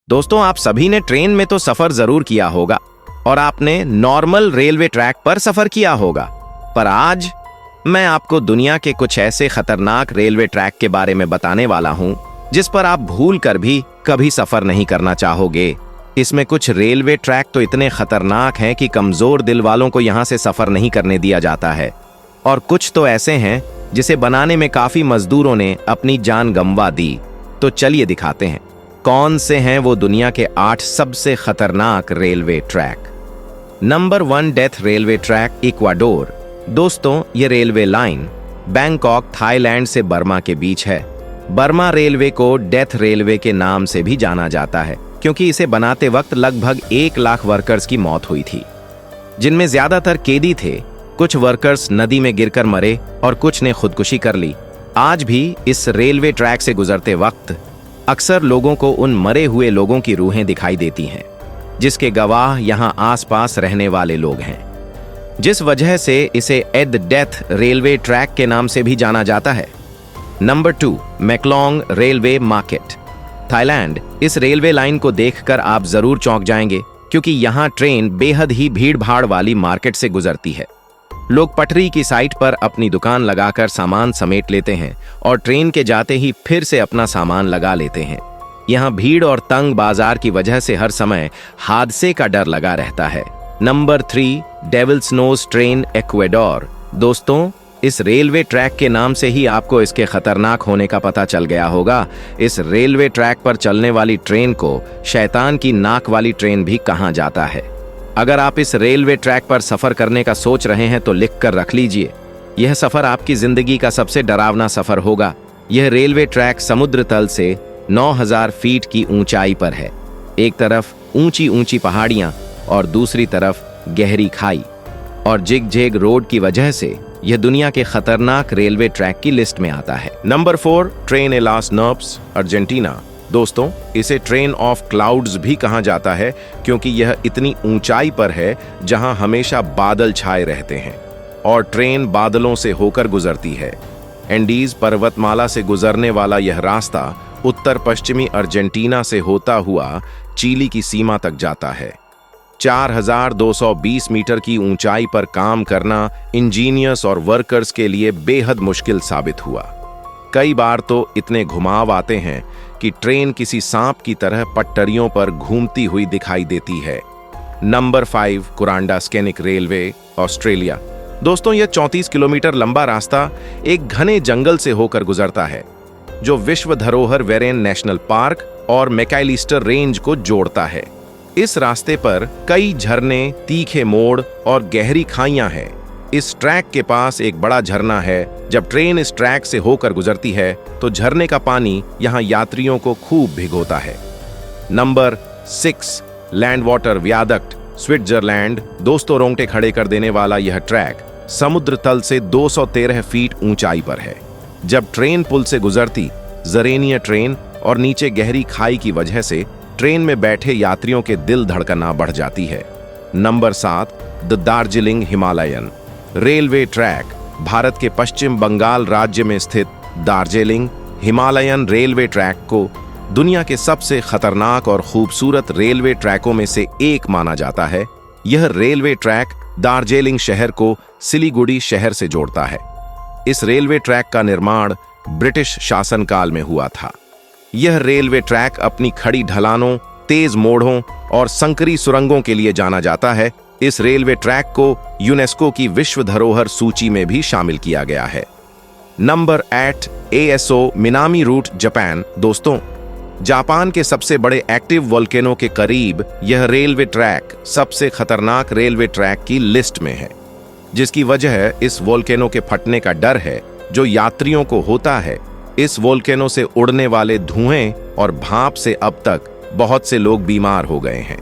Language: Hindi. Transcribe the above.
दोस्तों, आप सभी ने ट्रेन में तो सफर जरूर किया होगा और आपने नॉर्मल रेलवे ट्रैक पर सफर किया होगा, पर आज मैं आपको दुनिया के कुछ ऐसे खतरनाक रेलवे ट्रैक के बारे में बताने वाला हूं जिस पर आप भूल कर भी कभी सफर नहीं करना चाहोगे। इसमें कुछ रेलवे ट्रैक तो इतने खतरनाक हैं कि कमजोर दिल वालों को यहां से सफर नहीं करने दिया जाता है, और कुछ तो ऐसे हैं जिसे बनाने में काफी मजदूरों ने अपनी जान गंवा दी। तो चलिए दिखाते हैं कौन से हैं वो दुनिया के 8 सबसे खतरनाक railway track. Number 1, death railway track, Ecuador. दोस्तों, ये रेलवे लाइन बैंकॉक, थाईलैंड से बर्मा के बीच है। बर्मा रेलवे को डेथ रेलवे के नाम से भी जाना जाता है क्योंकि इसे बनाते वक्त लगभग 1 लाख वर्कर्स की मौत हुई थी, जिनमें ज्यादातर कैदी थे। कुछ वर्कर्स नदी में गिरकर मरे और कुछ ने खुदकुशी कर ली। आज भी इस रेलवे ट्रैक से गुजरते वक्त अक्सर लोगों को उन मरे हुए लोगों की रूहें दिखाई देती हैं, जिसके गवाह यहां आसपास रहने वाले लोग हैं, जिस वजह से इसे एट डेथ रेलवे ट्रैक के नाम से भी जाना जाता है। Number 2, Maeklong railway market, Thailand. इस रेलवे लाइन को देखकर आप जरूर चौंक जाएंगे क्योंकि यहां ट्रेन बेहद ही भीड़ भाड़ वाली मार्केट से गुजरती है। लोग पटरी की साइड पर अपनी दुकान लगाकर सामान समेट लेते हैं और ट्रेन के जाते ही फिर से अपना सामान लगा लेते हैं। यहाँ भीड़ और तंग बाजार की वजह से हर समय हादसे का डर लगा रहता है। Number 3, Devil's Nose train, Ecuador. दोस्तों, इस रेलवे ट्रैक के नाम से ही आपको इसके खतरनाक होने का पता चल गया होगा। इस रेलवे ट्रैक पर चलने वाली ट्रेन को शैतान की नाक वाली ट्रेन भी कहा जाता है। अगर आप इस रेलवे ट्रैक पर सफर करने का सोच रहे हैं तो लिख कर रख लीजिए, यह सफर आपकी जिंदगी का सबसे डरावना सफर होगा। यह रेलवे ट्रैक समुद्र तल से 9000 फीट की ऊंचाई पर है। एक तरफ ऊंची ऊंची पहाड़ियां और दूसरी तरफ गहरी खाई, और जिग जेग रोड की वजह से यह दुनिया के खतरनाक रेलवे ट्रैक की लिस्ट में आता है। नंबर 4, ट्रेन ए लास नर्व्स, अर्जेंटीना। दोस्तों, इसे ट्रेन ऑफ क्लाउड्स भी कहा जाता है क्योंकि यह इतनी ऊंचाई पर है जहां हमेशा बादल छाए रहते हैं और ट्रेन बादलों से होकर गुजरती है। एंडीज पर्वतमाला से गुजरने वाला यह रास्ता उत्तर पश्चिमी अर्जेंटीना से होता हुआ चिली की सीमा तक जाता है। 4220 मीटर की ऊंचाई पर काम करना इंजीनियर्स और वर्कर्स के लिए बेहद मुश्किल साबित हुआ। कई बार तो इतने घुमाव आते हैं कि ट्रेन किसी सांप की तरह पटरियों पर घूमती हुई दिखाई देती है। Number 5, Kuranda scenic railway, Australia. दोस्तों, यह 34 किलोमीटर लंबा रास्ता एक घने जंगल से होकर गुजरता है जो विश्व धरोहर वेरेन नेशनल पार्क और मैकैलिस्टर रेंज को जोड़ता है। इस रास्ते पर कई झरने, तीखे मोड़ और गहरी खाइयां हैं। इस ट्रैक के पास एक बड़ा झरना है। जब ट्रेन इस ट्रैक से होकर गुजरती है तो झरने का पानी यहां यात्रियों को खूब भिगोता है। Number 6, land water viaduct, Switzerland. दोस्तों, रोंगटे खड़े कर देने वाला यह ट्रैक समुद्र तल से 213 फीट ऊंचाई पर है। जब ट्रेन पुल से गुजरती, जरेनिया ट्रेन और नीचे गहरी खाई की वजह से ट्रेन में बैठे यात्रियों के दिल धड़कना बढ़ जाती है। Number 7, the Darjeeling Himalayan railway track, Bharat के पश्चिम बंगाल राज्य में स्थित दार्जिलिंग हिमालयन रेलवे ट्रैक को दुनिया के सबसे खतरनाक और खूबसूरत रेलवे ट्रैकों में से एक माना जाता है। यह रेलवे ट्रैक दार्जिलिंग शहर को सिलीगुड़ी शहर से जोड़ता है। इस रेलवे ट्रैक का निर्माण ब्रिटिश शासनकाल में हुआ था। यह रेलवे ट्रैक अपनी खड़ी ढलानों, तेज मोड़ों और संकरी सुरंगों के लिए जाना जाता है। इस रेलवे ट्रैक को यूनेस्को की विश्व धरोहर सूची में भी शामिल किया गया है। Number 8, ASO Minami route, Japan. दोस्तों, जापान के सबसे बड़े एक्टिव वोल्केनो के करीब यह रेलवे ट्रैक सबसे खतरनाक रेलवे ट्रैक की लिस्ट में है, जिसकी वजह इस वोल्केनो के फटने का डर है जो यात्रियों को होता है। इस वोल्केनो से उड़ने वाले धुएं और भाप से अब तक बहुत से लोग बीमार हो गए हैं।